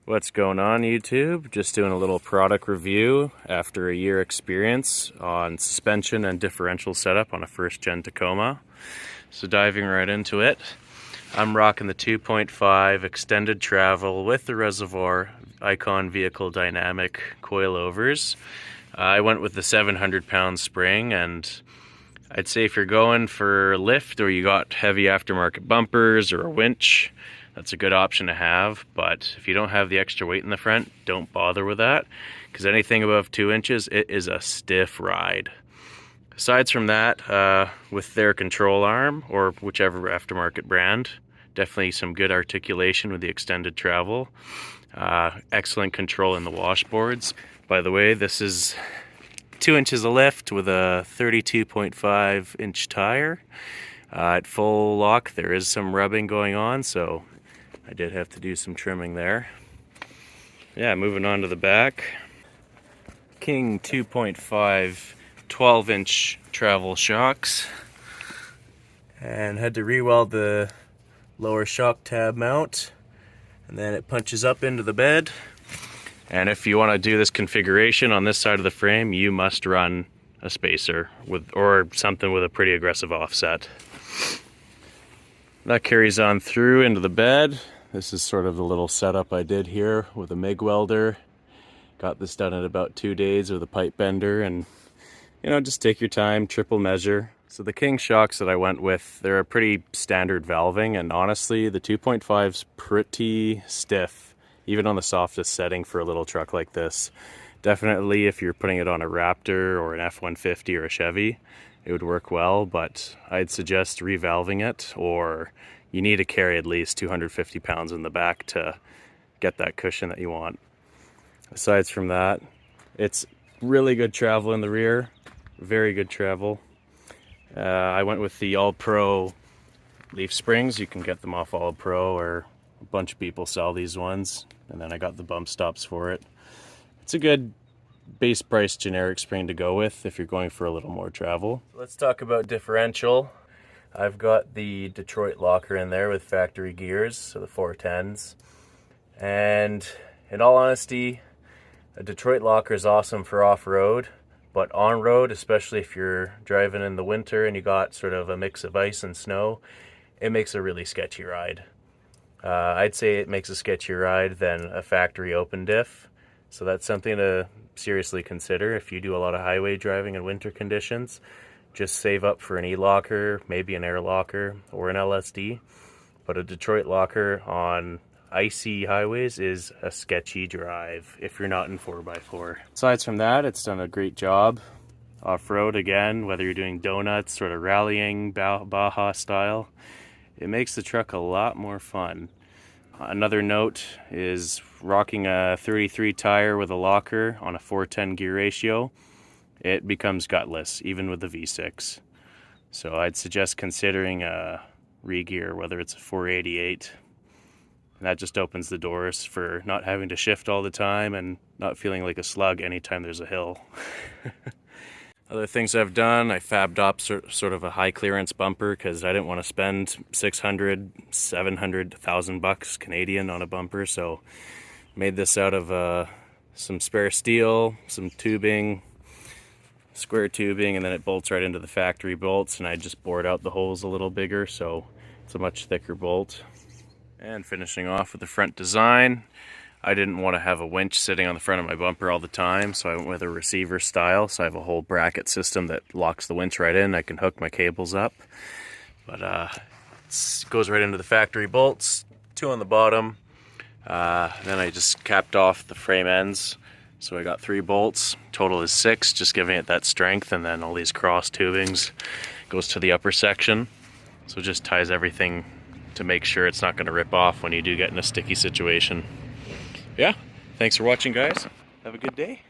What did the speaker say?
What's going on, YouTube? Just doing a little product review after a year experience on suspension and differential setup on a first-gen Tacoma. So diving right into it, I'm rocking the 2.5 extended travel with the reservoir Icon vehicle dynamic coilovers. I went with the 700-pound spring, and I'd say if you're going for a lift or you got heavy aftermarket bumpers or a winch, that's a good option to have. But if you don't have the extra weight in the front, don't bother with that, because anything above 2 inches, it is a stiff ride. Aside from that, with their control arm or whichever aftermarket brand, definitely some good articulation with the extended travel. Excellent control in the washboards. By the way, this is 2 inches of lift with a 32.5 inch tire. At full lock, there is some rubbing going on, so I did have to do some trimming there. Yeah, moving on to the back. King 2.5 12-inch travel shocks. And had to re-weld the lower shock tab mount. And then it punches up into the bed. And if you want to do this configuration on this side of the frame, you must run a spacer or something with a pretty aggressive offset. That carries on through into the bed. This is sort of the little setup I did here with a MIG welder. Got this done in about 2 days with a pipe bender, and just take your time, triple measure. So the King shocks that I went with, they're a pretty standard valving, and honestly the 2.5's pretty stiff, even on the softest setting for a little truck like this. Definitely if you're putting it on a Raptor or an F-150 or a Chevy, it would work well, but I'd suggest revalving it, or you need to carry at least 250 pounds in the back to get that cushion that you want. Aside from that, it's really good travel in the rear, very good travel. I went with the All-Pro leaf springs. You can get them off All-Pro, or a bunch of people sell these ones, and then I got the bump stops for it. It's a good base price generic spring to go with if you're going for a little more travel. Let's talk about differential. I've got the Detroit locker in there with factory gears, so the 410s. And in all honesty, a Detroit locker is awesome for off-road, but on-road, especially if you're driving in the winter and you got sort of a mix of ice and snow, it makes a really sketchy ride. I'd say it makes a sketchier ride than a factory open diff. So that's something to seriously consider if you do a lot of highway driving in winter conditions. Just save up for an E-locker, maybe an air locker, or an LSD. But a Detroit locker on icy highways is a sketchy drive if you're not in 4x4. Aside from that, it's done a great job. Off-road again, whether you're doing donuts, sort of rallying, Baja style, it makes the truck a lot more fun. Another note is rocking a 33 tire with a locker on a 410 gear ratio. It becomes gutless, even with the V6. So I'd suggest considering a re-gear, whether it's a 488. And that just opens the doors for not having to shift all the time and not feeling like a slug anytime there's a hill. Other things I've done, I fabbed up sort of a high clearance bumper because I didn't want to spend 600, 700, 1,000 bucks Canadian on a bumper. So made this out of some spare steel, some tubing, square tubing, and then it bolts right into the factory bolts, and I just bored out the holes a little bigger, so it's a much thicker bolt. And finishing off with the front design, I didn't want to have a winch sitting on the front of my bumper all the time, so I went with a receiver style. So I have a whole bracket system that locks the winch right in. I can hook my cables up, but it goes right into the factory bolts, 2 on the bottom. Then I just capped off the frame ends. So I got 3 bolts, total is 6, just giving it that strength, and then all these cross tubings goes to the upper section. So it just ties everything to make sure it's not going to rip off when you do get in a sticky situation. Yeah, thanks for watching, guys. Have a good day.